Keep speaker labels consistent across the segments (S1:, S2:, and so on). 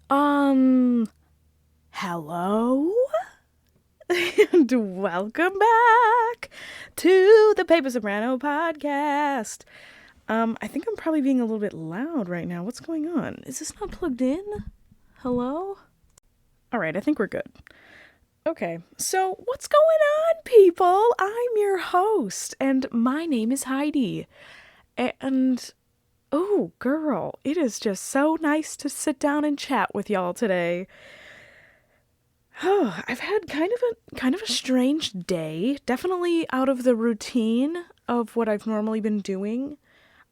S1: Hello? And welcome back to the Paper Soprano podcast. I think I'm probably being a little bit loud right now. What's going on? Is this not plugged in? Hello? All right, I think we're good. Okay, so what's going on, people? I'm your host, and my name is Heidi. And oh, girl, it is just so nice to sit down and chat with y'all today. Oh, I've had kind of a strange day. Definitely out of the routine of what I've normally been doing.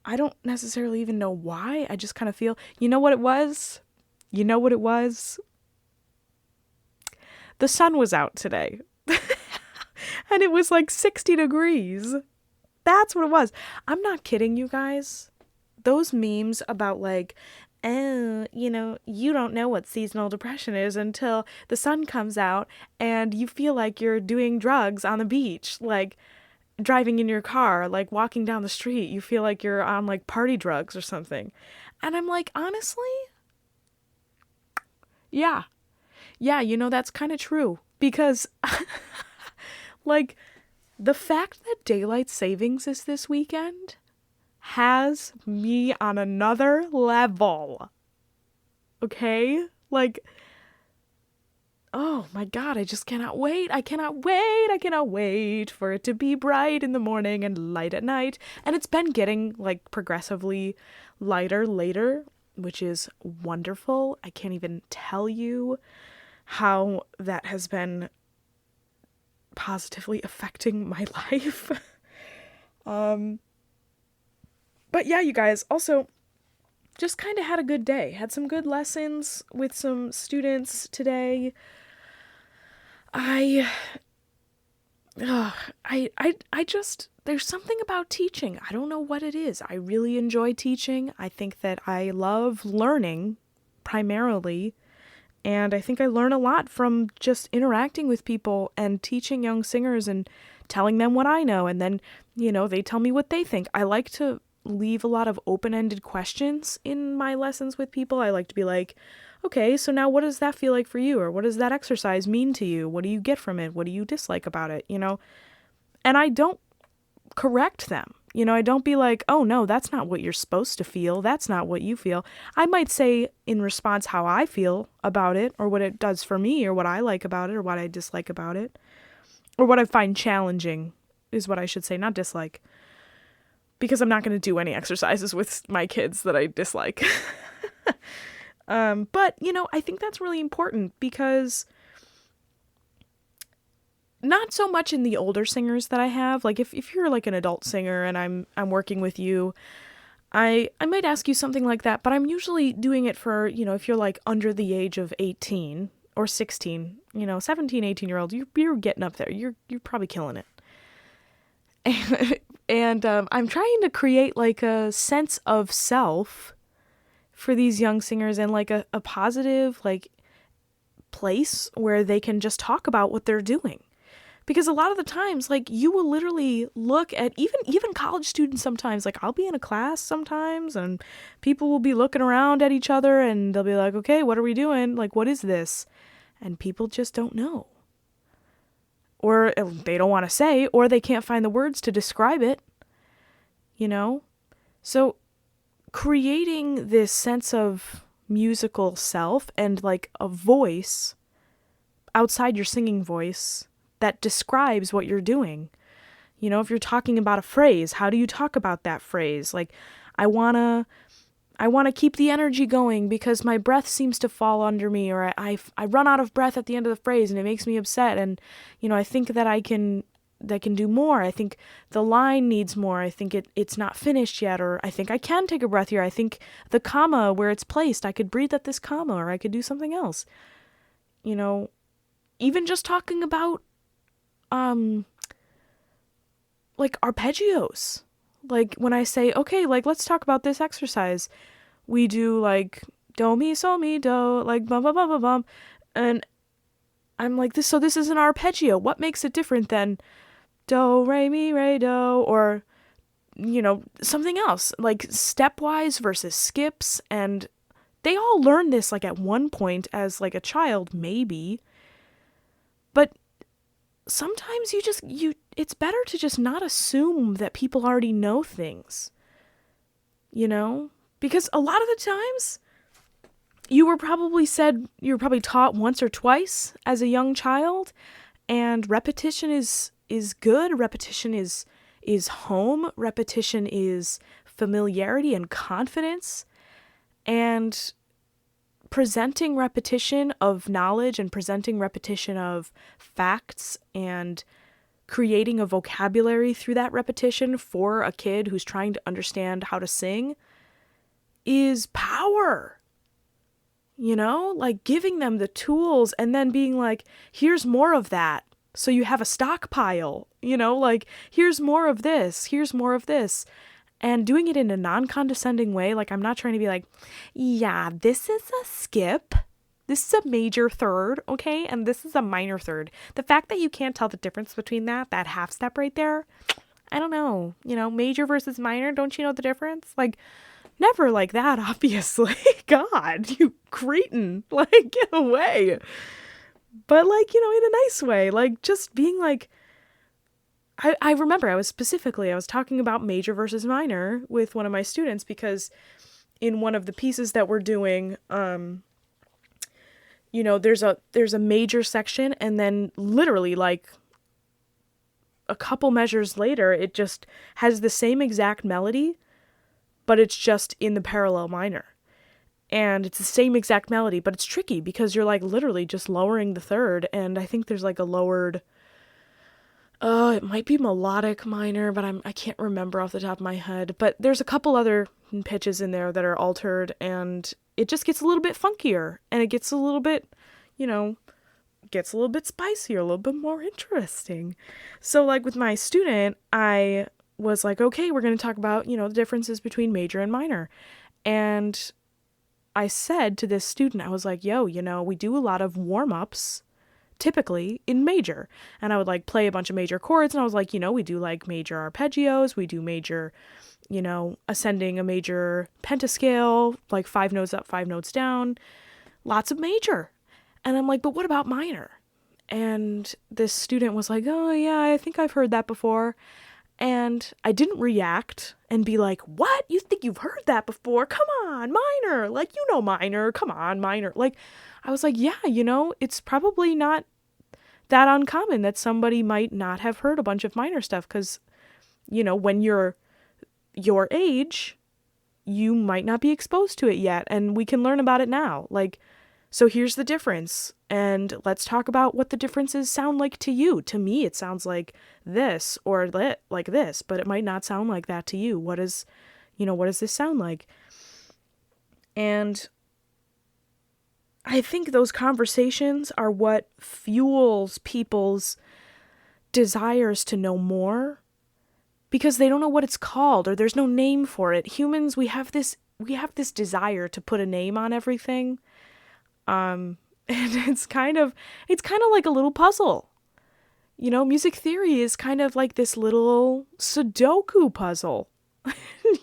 S1: I don't necessarily even know why. I just kind of feel, you know what it was? You know what it was? The sun was out today. And it was like 60 degrees. That's what it was. I'm not kidding, you guys. Those memes about like, oh, you don't know what seasonal depression is until the sun comes out and you feel like you're doing drugs on the beach, like driving in your car, like walking down the street. You feel like you're on like party drugs or something. And I'm like, honestly, yeah. Yeah, that's kind of true because like the fact that daylight savings is this weekend has me on another level. Okay? Like, oh my God, I just cannot wait. I cannot wait. I cannot wait for it to be bright in the morning and light at night. And it's been getting like progressively lighter later, which is wonderful. I can't even tell you how that has been positively affecting my life. But yeah, you guys, also just kind of had a good day. Had some good lessons with some students today. I just, there's something about teaching. I don't know what it is. I really enjoy teaching. I think that I love learning primarily. And I think I learn a lot from just interacting with people and teaching young singers and telling them what I know. And then, they tell me what they think. I like to leave a lot of open-ended questions in my lessons with people. I like to be like, okay, so now what does that feel like for you? Or what does that exercise mean to you? What do you get from it? What do you dislike about it? And I don't correct them. I don't be like, oh no, that's not what you're supposed to feel. That's not what you feel. I might say in response how I feel about it or what it does for me or what I like about it or what I dislike about it or what I find challenging is what I should say, not dislike. Because I'm not going to do any exercises with my kids that I dislike. But, I think that's really important because not so much in the older singers that I have. Like if you're like an adult singer and I'm working with you, I might ask you something like that, but I'm usually doing it for, if you're like under the age of 18 or 16, 17, 18-year-olds, you're getting up there. You're probably killing it. And I'm trying to create like a sense of self for these young singers and like a positive like place where they can just talk about what they're doing. Because a lot of the times, like, you will literally look at even college students sometimes, like, I'll be in a class sometimes and people will be looking around at each other and they'll be like, okay, what are we doing? Like, what is this? And people just don't know. Or they don't want to say, or they can't find the words to describe it, So creating this sense of musical self and like a voice outside your singing voice that describes what you're doing. If you're talking about a phrase, how do you talk about that phrase? Like, I want to keep the energy going because my breath seems to fall under me, or I run out of breath at the end of the phrase and it makes me upset. And, I think that I can do more. I think the line needs more. I think it's not finished yet, or I think I can take a breath here. I think the comma where it's placed, I could breathe at this comma, or I could do something else. Even just talking about, like arpeggios. Like when I say, okay, like let's talk about this exercise. We do like do, mi, sol, mi, do, like bum, bum, bum, bum, bum. And I'm like, this is an arpeggio. What makes it different than do, re, mi, re, do, or, something else, like stepwise versus skips. And they all learn this like at one point as like a child, maybe. But sometimes it's better to just not assume that people already know things, you know? Because a lot of the times you were probably taught once or twice as a young child, and repetition is good. Repetition is home. Repetition is familiarity and confidence. And presenting repetition of knowledge and presenting repetition of facts and creating a vocabulary through that repetition for a kid who's trying to understand how to sing is power. You know, like giving them the tools and then being like, here's more of that. So you have a stockpile, you know, like here's more of this, here's more of this. And doing it in a non-condescending way. Like, I'm not trying to be like, yeah, this is a skip. This is a major third, okay? And this is a minor third. The fact that you can't tell the difference between that half step right there, I don't know. You know, major versus minor, don't you know the difference? Like, never like that, obviously. God, you cretin. Like, get away. But, like, you know, in a nice way. Like, just being like, I remember I was talking about major versus minor with one of my students because in one of the pieces that we're doing, you know, there's a major section and then literally like a couple measures later, it just has the same exact melody, but it's just in the parallel minor. And it's the same exact melody, but it's tricky because you're like literally just lowering the third. And I think there's like a lowered, it might be melodic minor, but I can't remember off the top of my head. But there's a couple other pitches in there that are altered, and it just gets a little bit funkier, and it gets a little bit, you know, gets a little bit spicier, a little bit more interesting. So, like, with my student, I was like, okay, we're going to talk about, you know, the differences between major and minor. And I said to this student, I was like, yo, you know, we do a lot of warm-ups typically in major, and I would like play a bunch of major chords, and I was like, you know, we do like major arpeggios, we do major, you know, ascending a major pentascale, like 5 notes up, 5 notes down, lots of major. And I'm like, but what about minor? And this student was like, oh yeah, I think I've heard that before. And I didn't react and be like, what? You think you've heard that before? Come on, minor. Like, you know, minor. Come on, minor. Like, I was like, yeah, you know, it's probably not that uncommon that somebody might not have heard a bunch of minor stuff because, you know, when you're your age, you might not be exposed to it yet, and we can learn about it now. Like, so here's the difference, and let's talk about what the differences sound like to you. To me, it sounds like this or like this, but it might not sound like that to you. What does this sound like? And I think those conversations are what fuels people's desires to know more, because they don't know what it's called or there's no name for it. Humans, we have this desire to put a name on everything. And it's kind of like a little puzzle. You know, music theory is kind of like this little Sudoku puzzle.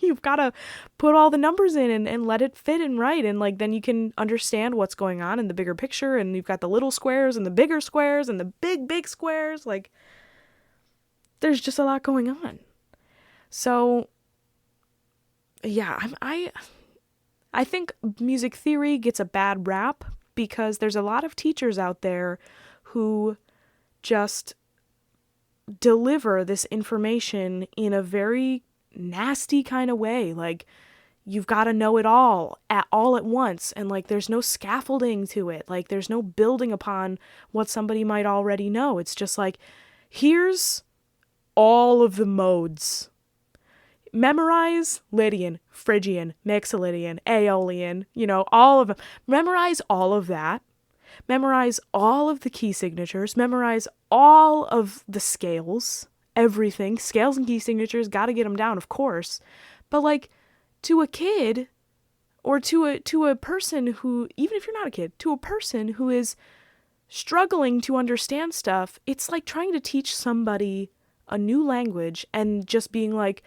S1: You've got to put all the numbers in and let it fit and right. And like, then you can understand what's going on in the bigger picture. And you've got the little squares and the bigger squares and the big squares. Like, there's just a lot going on. So yeah, I think music theory gets a bad rap because there's a lot of teachers out there who just deliver this information in a very nasty kind of way. Like, you've got to know it all at once, and like there's no scaffolding to it. Like, there's no building upon what somebody might already know. It's just like, here's all of the modes. Memorize Lydian, Phrygian, Mixolydian, Aeolian, you know, all of them. Memorize all of that. Memorize all of the key signatures. Memorize all of the scales. Everything. Scales and key signatures, got to get them down, of course. But like, to a kid, or to a person who, even if you're not a kid, to a person who is struggling to understand stuff, it's like trying to teach somebody a new language and just being like,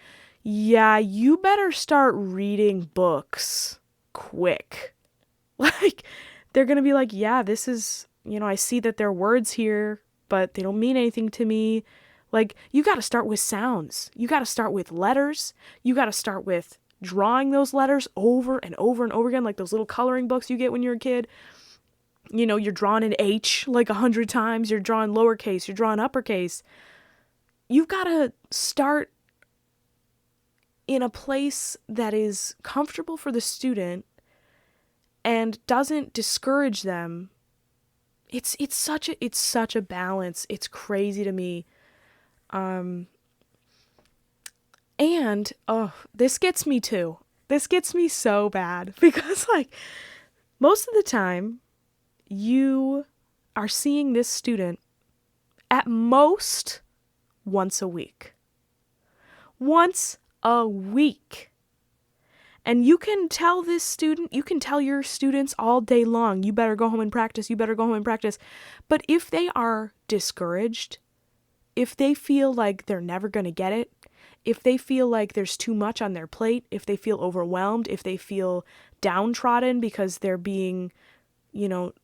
S1: yeah, you better start reading books quick. Like, they're going to be like, yeah, this is, I see that there are words here, but they don't mean anything to me. Like, you got to start with sounds. You got to start with letters. You got to start with drawing those letters over and over and over again, like those little coloring books you get when you're a kid. You're drawing an H like 100 times. You're drawing lowercase. You're drawing uppercase. You've got to start in a place that is comfortable for the student and doesn't discourage them. It's such a balance. It's crazy to me. And this gets me too. This gets me so bad because like most of the time you are seeing this student at most once a week. Once a week. And you can tell your students all day long, you better go home and practice, you better go home and practice. But if they are discouraged, if they feel like they're never going to get it, if they feel like there's too much on their plate, if they feel overwhelmed, if they feel downtrodden because they're being,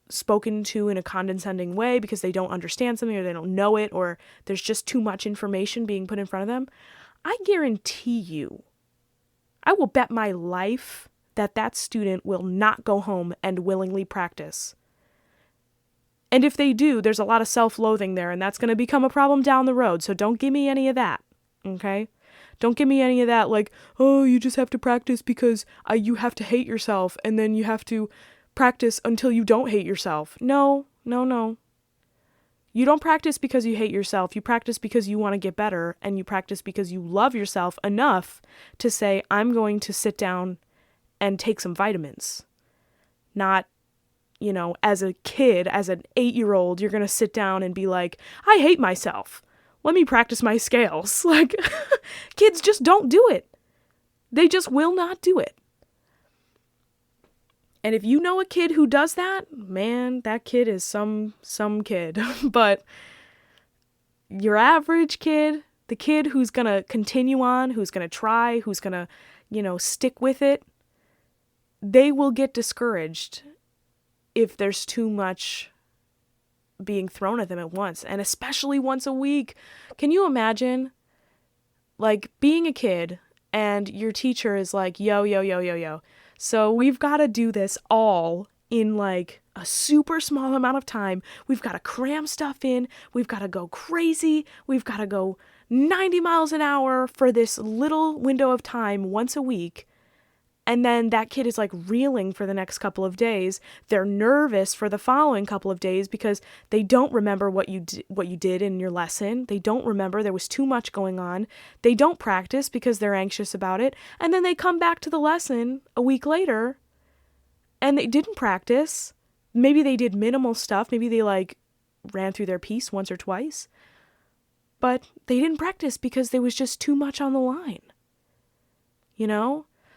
S1: spoken to in a condescending way because they don't understand something or they don't know it or there's just too much information being put in front of them, I guarantee you, I will bet my life that student will not go home and willingly practice. And if they do, there's a lot of self-loathing there, and that's going to become a problem down the road. So don't give me any of that, okay? Don't give me any of that like, oh, you just have to practice because you have to hate yourself, and then you have to practice until you don't hate yourself. No. You don't practice because you hate yourself. You practice because you want to get better, and you practice because you love yourself enough to say, I'm going to sit down and take some vitamins. Not, as a kid, as an 8-year-old, you're going to sit down and be like, I hate myself. Let me practice my scales. Like, kids just don't do it. They just will not do it. And if you know a kid who does that, man, that kid is some kid. But your average kid, the kid who's going to continue on, who's going to try, who's going to, stick with it, they will get discouraged if there's too much being thrown at them at once, and especially once a week. Can you imagine, like, being a kid and your teacher is like, yo. So we've got to do this all in like a super small amount of time. We've got to cram stuff in. We've got to go crazy. We've got to go 90 miles an hour for this little window of time once a week. And then that kid is like reeling for the next couple of days. They're nervous for the following couple of days because they don't remember what you did in your lesson. They don't remember. There was too much going on. They don't practice because they're anxious about it. And then they come back to the lesson a week later and they didn't practice. Maybe they did minimal stuff. Maybe they like ran through their piece once or twice. But they didn't practice because there was just too much on the line.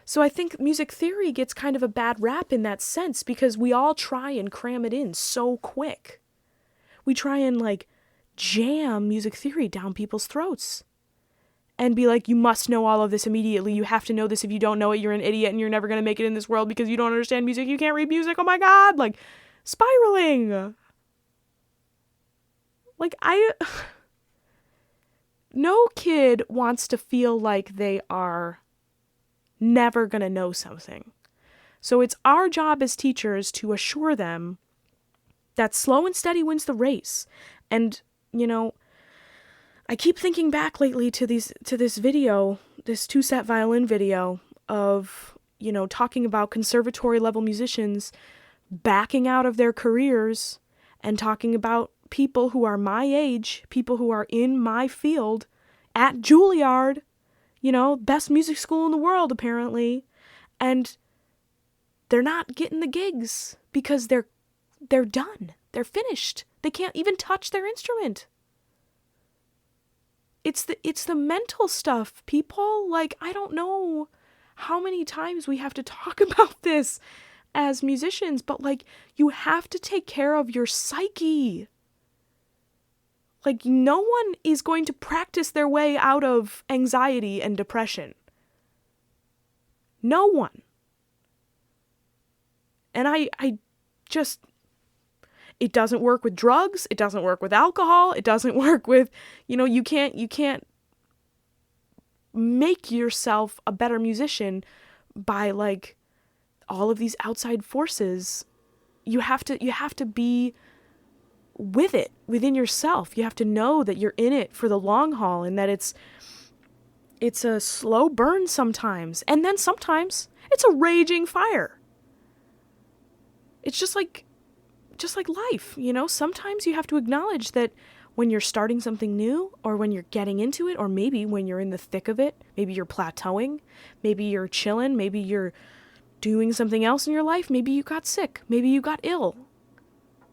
S1: So I think music theory gets kind of a bad rap in that sense because we all try and cram it in so quick. We try and like jam music theory down people's throats and be like, you must know all of this immediately. You have to know this. If you don't know it, you're an idiot and you're never going to make it in this world because you don't understand music. You can't read music. Oh my God. Like spiraling. Like no kid wants to feel like they are never going to know something. So it's our job as teachers to assure them that slow and steady wins the race. And, I keep thinking back lately to this video, this 2-set violin video of, talking about conservatory level musicians backing out of their careers and talking about people who are my age, people who are in my field at Juilliard, best music school in the world, apparently. And they're not getting the gigs because they're done. They're finished. They can't even touch their instrument. It's the mental stuff, people. Like, I don't know how many times we have to talk about this as musicians, but like, you have to take care of your psyche. Like, no one is going to practice their way out of anxiety and depression. No one. And I just, it doesn't work with drugs. It doesn't work with alcohol. It doesn't work with, you can't make yourself a better musician by like all of these outside forces. You have to be with it within yourself. You have to know that you're in it for the long haul, and that it's a slow burn sometimes, and then sometimes it's a raging fire. It's just like life, Sometimes you have to acknowledge that when you're starting something new, or when you're getting into it, or maybe when you're in the thick of it, maybe you're plateauing, maybe you're chilling, maybe you're doing something else in your life, maybe you got sick, maybe you got ill,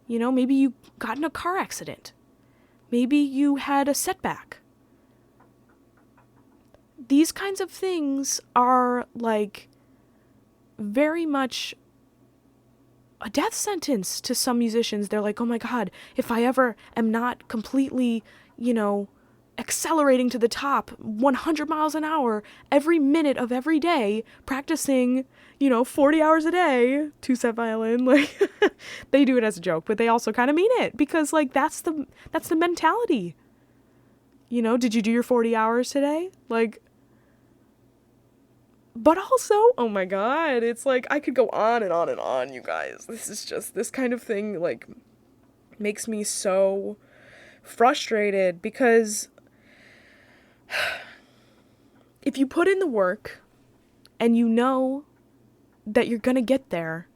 S1: maybe you got in a car accident, maybe you had a setback. These kinds of things are like very much a death sentence to some musicians. They're like, oh my God, if I ever am not completely, accelerating to the top 100 miles an hour every minute of every day, practicing, 40 hours a day, two-set violin, like they do it as a joke, but they also kind of mean it, because like that's the mentality. Did you do your 40 hours today? Like, but also, oh my God, it's like, I could go on and on and on, you guys. This kind of thing, like, makes me so frustrated, because if you put in the work and you know that you're gonna get there,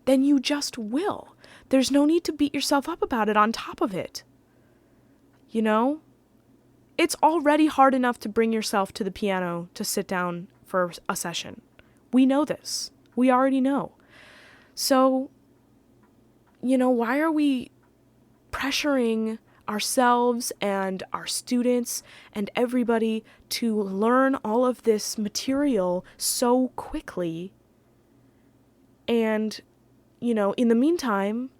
S1: then you just will. There's no need to beat yourself up about it on top of it. It's already hard enough to bring yourself to the piano to sit down for a session. We know this. We already know. So, why are we pressuring ourselves and our students and everybody to learn all of this material so quickly? And, in the meantime,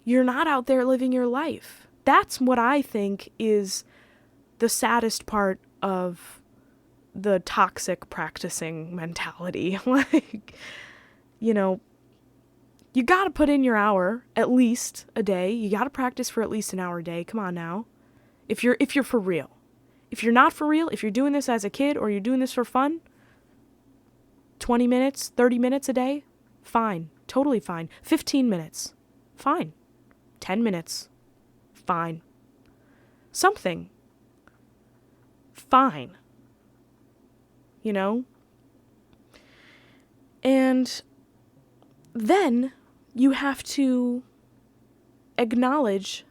S1: you're not out there living your life. That's what I think is the saddest part of the toxic practicing mentality. Like, you gotta put in your hour at least a day. You gotta practice for at least an hour a day. Come on now. If you're for real. If you're not for real, if you're doing this as a kid or you're doing this for fun, 20 minutes, 30 minutes a day, fine. Totally fine. 15 minutes, fine. 10 minutes, fine. Something, fine. And then you have to acknowledge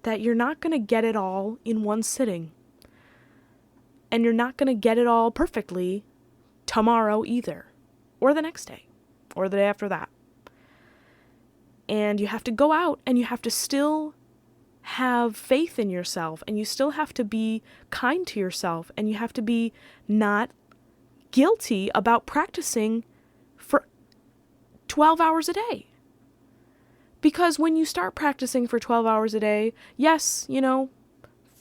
S1: that you're not going to get it all in one sitting. And you're not going to get it all perfectly tomorrow either, or the next day, or the day after that. And you have to go out and you have to still have faith in yourself, and you still have to be kind to yourself, and you have to be not guilty about practicing for 12 hours a day. Because when you start practicing for 12 hours a day, yes,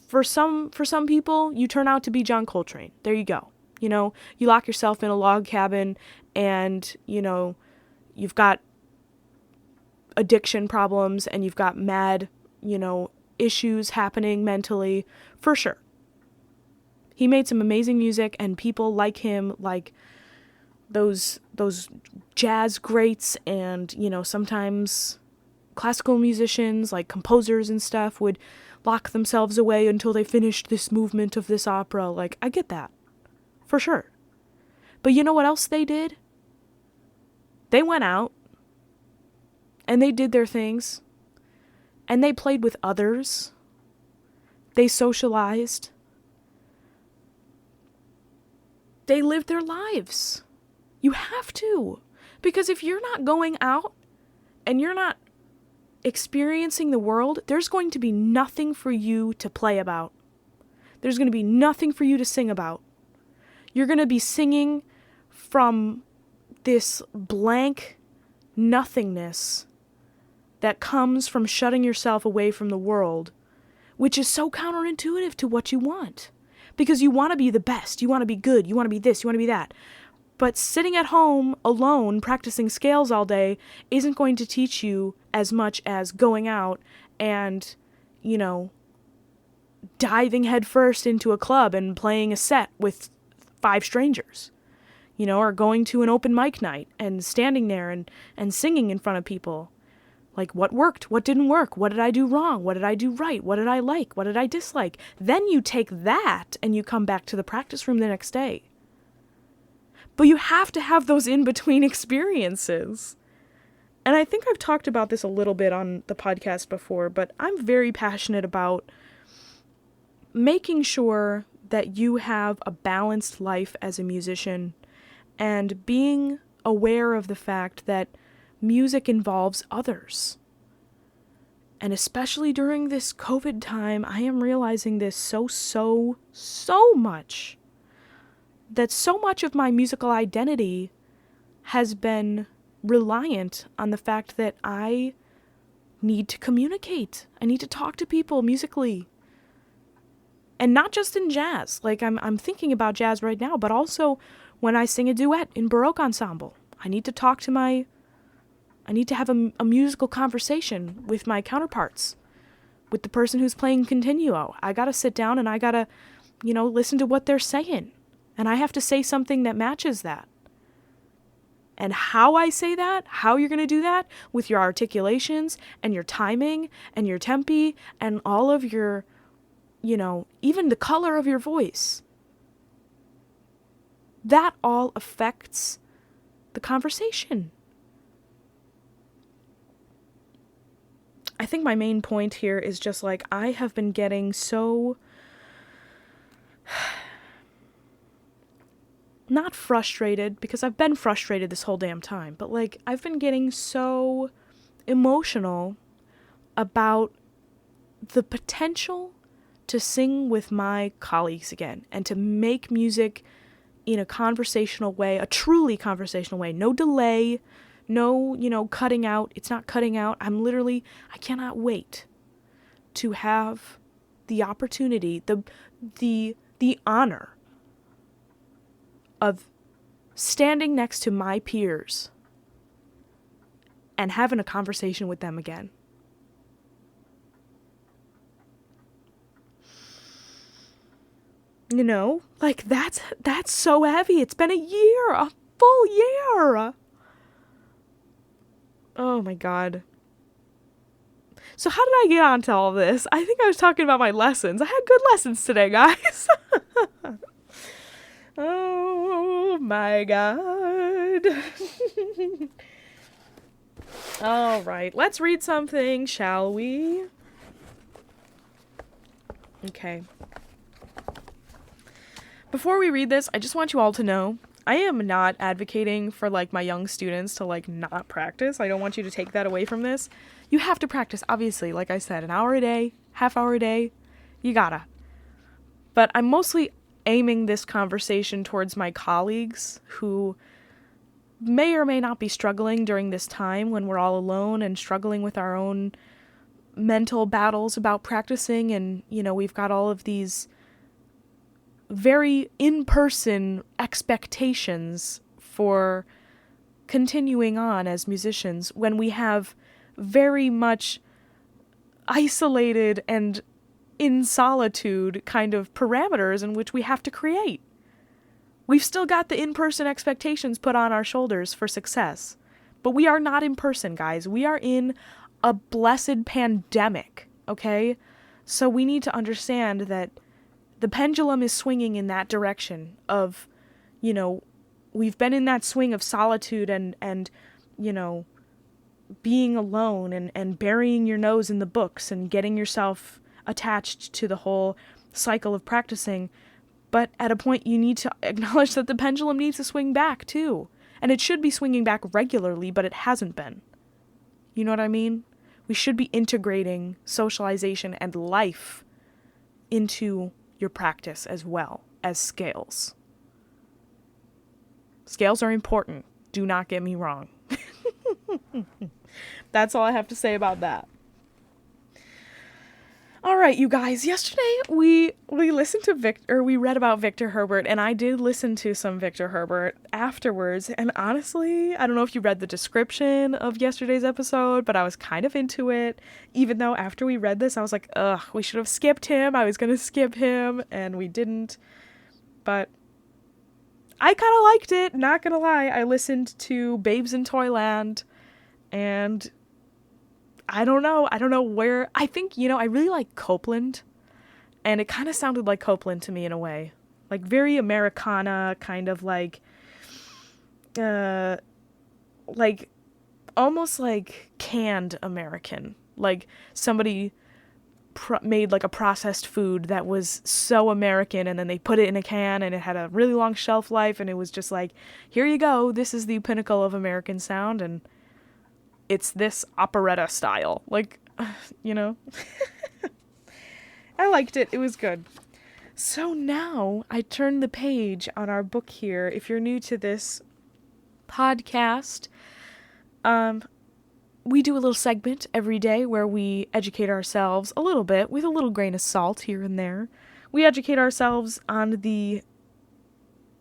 S1: for some people, you turn out to be John Coltrane. There you go. You lock yourself in a log cabin, and, you've got addiction problems, and you've got mad, issues happening mentally, for sure. He made some amazing music, and people like him, like those jazz greats, and, sometimes classical musicians, like composers and stuff, would lock themselves away until they finished this movement of this opera. Like, I get that, for sure. But you know what else they did? They went out, and they did their things, and they played with others. They socialized. They lived their lives. You have to. Because if you're not going out and you're not experiencing the world, there's going to be nothing for you to play about. There's going to be nothing for you to sing about. You're going to be singing from this blank nothingness that comes from shutting yourself away from the world, which is so counterintuitive to what you want. Because you want to be the best, you want to be good, you want to be this, you want to be that. But sitting at home alone practicing scales all day isn't going to teach you as much as going out and, diving headfirst into a club and playing a set with 5 strangers, or going to an open mic night and standing there and singing in front of people. Like, what worked? What didn't work? What did I do wrong? What did I do right? What did I like? What did I dislike? Then you take that and you come back to the practice room the next day. But you have to have those in-between experiences. And I think I've talked about this a little bit on the podcast before, but I'm very passionate about making sure that you have a balanced life as a musician and being aware of the fact that music involves others. And especially during this COVID time, I am realizing this so much. That so much of my musical identity has been reliant on the fact that I need to communicate. I need to talk to people musically. And not just in jazz. Like, I'm thinking about jazz right now, but also when I sing a duet in Baroque ensemble. I need to have a musical conversation with my counterparts, with the person who's playing continuo. I gotta sit down and I gotta, listen to what they're saying. And I have to say something that matches that. And how I say that, how you're gonna do that, with your articulations and your timing and your tempi and all of your, even the color of your voice. That all affects the conversation. I think my main point here is just like, I have been getting so not frustrated, because I've been frustrated this whole damn time, but like, I've been getting so emotional about the potential to sing with my colleagues again and to make music in a conversational way, a truly conversational way. No delay, no, cutting out. It's not cutting out. I cannot wait to have the opportunity, the honor of standing next to my peers and having a conversation with them again. Like, that's so heavy. It's been a full year. Oh my God. So how did I get onto all this? I think I was talking about my lessons. I had good lessons today, guys. Oh my God. All right, let's read something, shall we? Okay. Before we read this, I just want you all to know, I am not advocating for, my young students to, not practice. I don't want you to take that away from this. You have to practice, obviously. Like I said, an hour a day, half hour a day, you gotta. But I'm mostly aiming this conversation towards my colleagues who may or may not be struggling during this time when we're all alone and struggling with our own mental battles about practicing. And, we've got all of these very in-person expectations for continuing on as musicians when we have very much isolated and in solitude kind of parameters in which we have to create. We've still got the in-person expectations put on our shoulders for success, but we are not in person, guys. We are in a blessed pandemic, okay? So we need to understand that the pendulum is swinging in that direction of, we've been in that swing of solitude and being alone and burying your nose in the books and getting yourself attached to the whole cycle of practicing. But at a point, you need to acknowledge that the pendulum needs to swing back, too. And it should be swinging back regularly, but it hasn't been. You know what I mean? We should be integrating socialization and life into your practice as well as scales. Scales are important. Do not get me wrong. That's all I have to say about that. All right, you guys. Yesterday we listened to we read about Victor Herbert, and I did listen to some Victor Herbert afterwards. And honestly, I don't know if you read the description of yesterday's episode, but I was kind of into it. Even though after we read this, I was like, ugh, we should have skipped him. I was gonna skip him, and we didn't. But I kind of liked it. Not gonna lie, I listened to Babes in Toyland, and I don't know where. I think, I really like Copeland, and it kind of sounded like Copeland to me in a way. Like very Americana, kind of like almost like canned American. Like somebody made like a processed food that was so American, and then they put it in a can, and it had a really long shelf life, and it was just like, here you go, this is the pinnacle of American sound, and it's this operetta style. Like, I liked it. It was good. So now I turn the page on our book here. If you're new to this podcast, we do a little segment every day where we educate ourselves a little bit with a little grain of salt here and there. We educate ourselves on the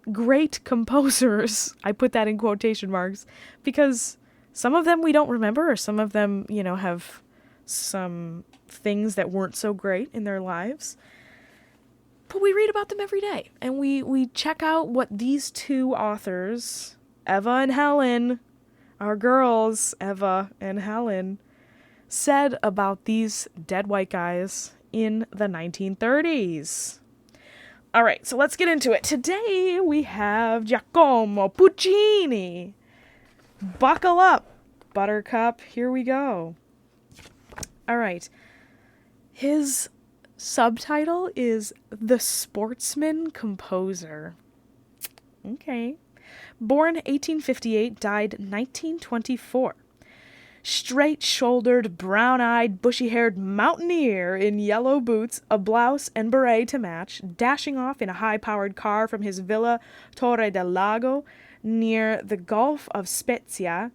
S1: great composers. I put that in quotation marks because some of them we don't remember, or some of them, have some things that weren't so great in their lives. But we read about them every day, and we check out what these two authors, Eva and Helen, our girls, Eva and Helen, said about these dead white guys in the 1930s. All right, so let's get into it. Today we have Giacomo Puccini. Buckle up, Buttercup. Here we go. All right. His subtitle is The Sportsman Composer. Okay. Born 1858, died 1924. Straight-shouldered, brown-eyed, bushy-haired mountaineer in yellow boots, a blouse, and beret to match, dashing off in a high-powered car from his villa Torre del Lago near the Gulf of Spezia,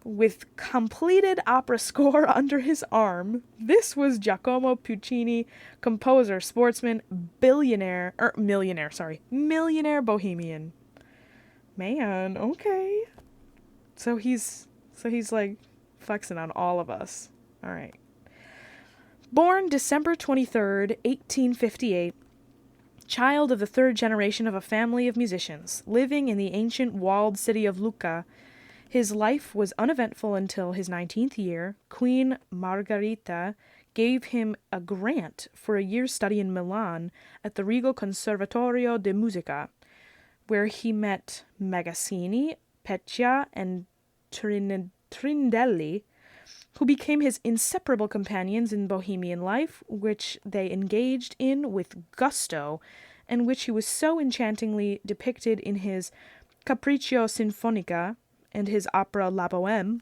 S1: with completed opera score under his arm. This was Giacomo Puccini, composer, sportsman, millionaire bohemian. Man, okay. So he's like flexing on all of us. All right. Born December 23rd, 1858, child of the third generation of a family of musicians, living in the ancient walled city of Lucca, his life was uneventful until his 19th year. Queen Margherita gave him a grant for a year's study in Milan at the Regal Conservatorio de Musica, where he met Magazzini, Peccia, and Trindelli, who became his inseparable companions in Bohemian life, which they engaged in with gusto, and which he was so enchantingly depicted in his Capriccio Sinfonica and his opera La Bohème,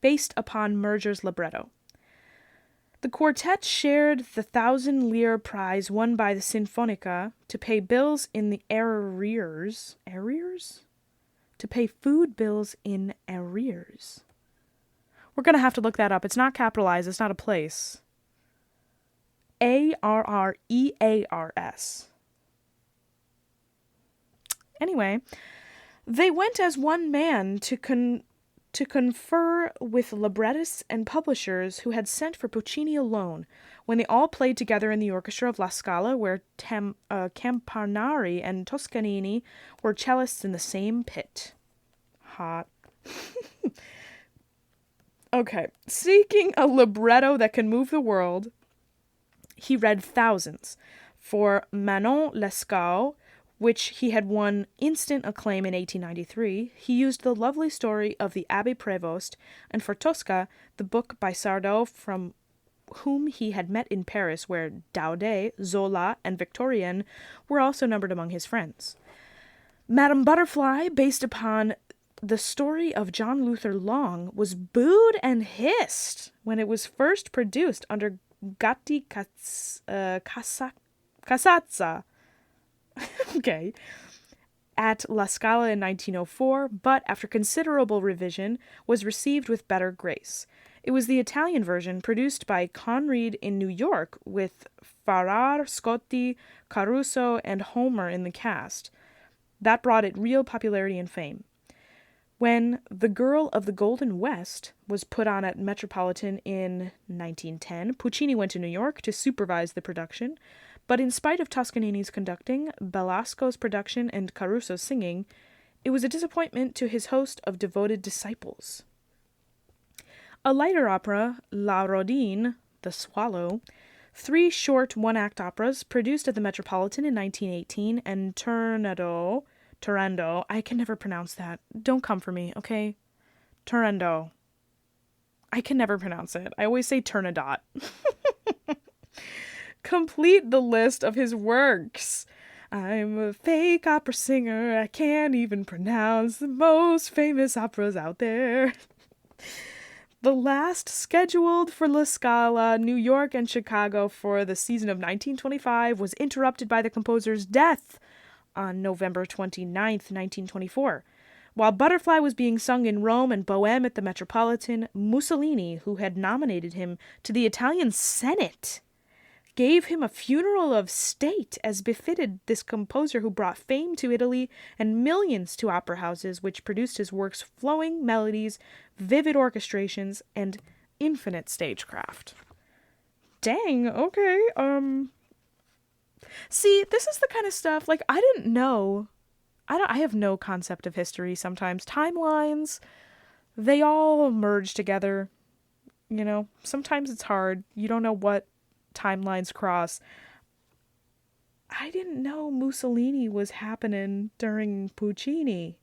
S1: based upon Murger's libretto. The quartet shared the 1,000 lire prize won by the Sinfonica to pay bills in the arrears. Arrears? To pay food bills in arrears. We're going to have to look that up. It's not capitalized. It's not a place. Arrears. Anyway, they went as one man to confer with librettists and publishers who had sent for Puccini alone, when they all played together in the orchestra of La Scala, where Campanari and Toscanini were cellists in the same pit. Hot. Okay, seeking a libretto that can move the world, he read thousands. For Manon Lescaut, which he had won instant acclaim in 1893, he used the lovely story of the Abbé Prévost, and for Tosca, the book by Sardou, from whom he had met in Paris, where Daudet, Zola, and Victorien were also numbered among his friends. Madame Butterfly, based upon the story of John Luther Long, was booed and hissed when it was first produced under Gatti Casazza. Okay, at La Scala in 1904, but after considerable revision, was received with better grace. It was the Italian version produced by Conried in New York with Farrar, Scotti, Caruso, and Homer in the cast. That brought it real popularity and fame. When The Girl of the Golden West was put on at Metropolitan in 1910, Puccini went to New York to supervise the production, but in spite of Toscanini's conducting, Belasco's production, and Caruso's singing, it was a disappointment to his host of devoted disciples. A lighter opera, La Rodine, The Swallow, 3 short one-act operas produced at the Metropolitan in 1918, and Turandot, I can never pronounce that. Don't come for me, okay? Turandot. I can never pronounce it. I always say Turandot. Complete the list of his works. I'm a fake opera singer. I can't even pronounce the most famous operas out there. The last scheduled for La Scala, New York and Chicago for the season of 1925 was interrupted by the composer's death on November 29th, 1924. While Butterfly was being sung in Rome and Bohème at the Metropolitan, Mussolini, who had nominated him to the Italian Senate, gave him a funeral of state as befitted this composer who brought fame to Italy and millions to opera houses, which produced his works' flowing melodies, vivid orchestrations, and infinite stagecraft. Dang, okay, See, this is the kind of stuff, like, I didn't know. I have no concept of history sometimes. Timelines, they all merge together, you know? Sometimes it's hard. You don't know what timelines cross. I didn't know Mussolini was happening during Puccini.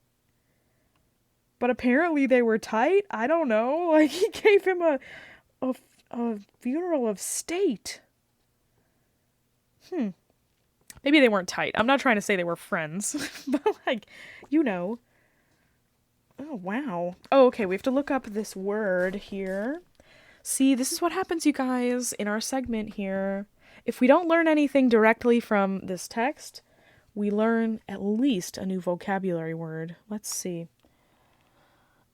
S1: But apparently they were tight. I don't know. Like, he gave him a funeral of state. Maybe they weren't tight. I'm not trying to say they were friends. But, like, you know. Oh, wow. Oh, okay. We have to look up this word here. See, this is what happens, you guys, in our segment here. If we don't learn anything directly from this text, we learn at least a new vocabulary word. Let's see.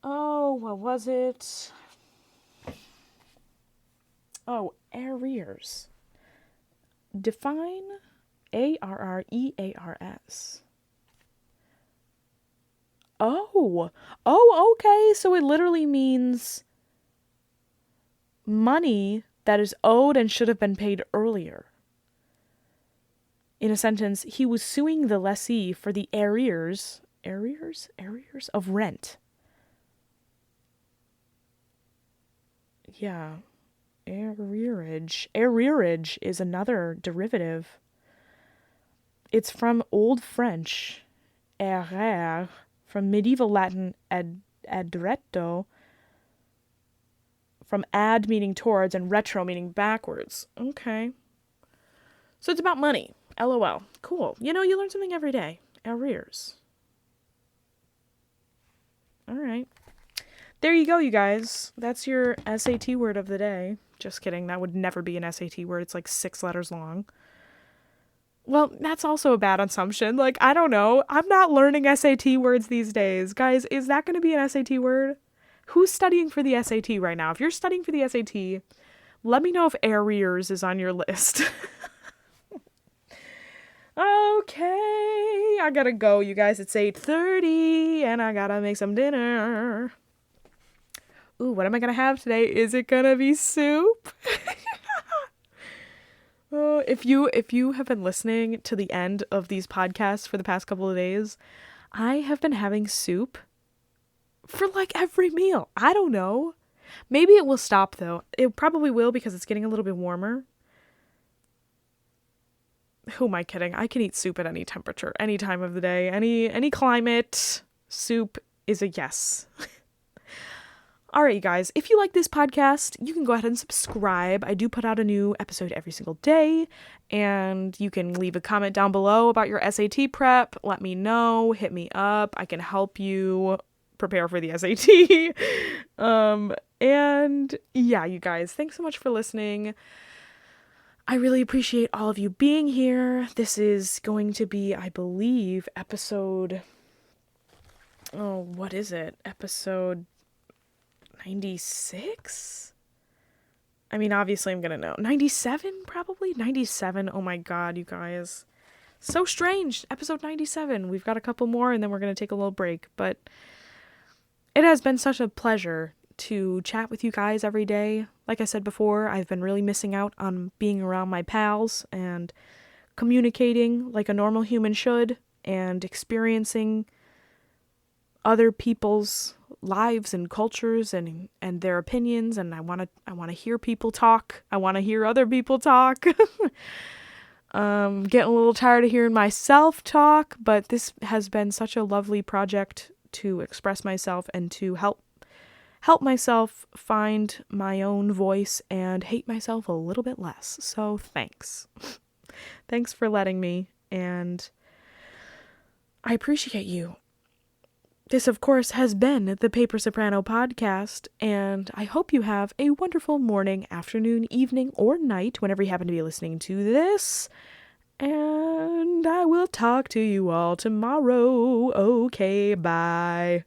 S1: Oh, what was it? Oh, arrears. Define arrears. Oh, okay. So it literally means money that is owed and should have been paid earlier. In a sentence, he was suing the lessee for the arrears of rent. Yeah. Arrearage. Arrearage is another derivative. It's from Old French, errare, from medieval Latin adretto, from ad meaning towards and retro meaning backwards. Okay. So it's about money. LOL. Cool. You know, you learn something every day. Arrears. All right. There you go, you guys. That's your SAT word of the day. Just kidding. That would never be an SAT word. It's like 6 letters long. Well, that's also a bad assumption. Like, I don't know. I'm not learning SAT words these days. Guys, is that going to be an SAT word? Who's studying for the SAT right now? If you're studying for the SAT, let me know if arrears is on your list. Okay, I gotta go, you guys. It's 8:30 and I gotta make some dinner. Ooh, what am I gonna have today? Is it gonna be soup? Oh, if you have been listening to the end of these podcasts for the past couple of days, I have been having soup for like every meal. I don't know. Maybe it will stop though. It probably will because it's getting a little bit warmer. Who am I kidding? I can eat soup at any temperature, any time of the day, any climate. Soup is a yes. All right, you guys, if you like this podcast, you can go ahead and subscribe. I do put out a new episode every single day, and you can leave a comment down below about your SAT prep. Let me know. Hit me up. I can help you prepare for the SAT. And yeah, you guys, thanks so much for listening. I really appreciate all of you being here. This is going to be, I believe, episode... Oh, what is it? Episode 96? I mean, obviously I'm gonna know. 97, probably? 97? Oh my god, you guys. So strange. Episode 97. We've got a couple more and then we're gonna take a little break. But it has been such a pleasure to chat with you guys every day. Like I said before, I've been really missing out on being around my pals and communicating like a normal human should and experiencing other people's lives and cultures and their opinions, and I want to hear people talk. I want to hear other people talk. Getting a little tired of hearing myself talk, but this has been such a lovely project to express myself and to help myself find my own voice and hate myself a little bit less. So thanks. Thanks for letting me, and I appreciate you. This, of course, has been the Paper Soprano podcast, and I hope you have a wonderful morning, afternoon, evening, or night, whenever you happen to be listening to this. And I will talk to you all tomorrow. Okay, bye.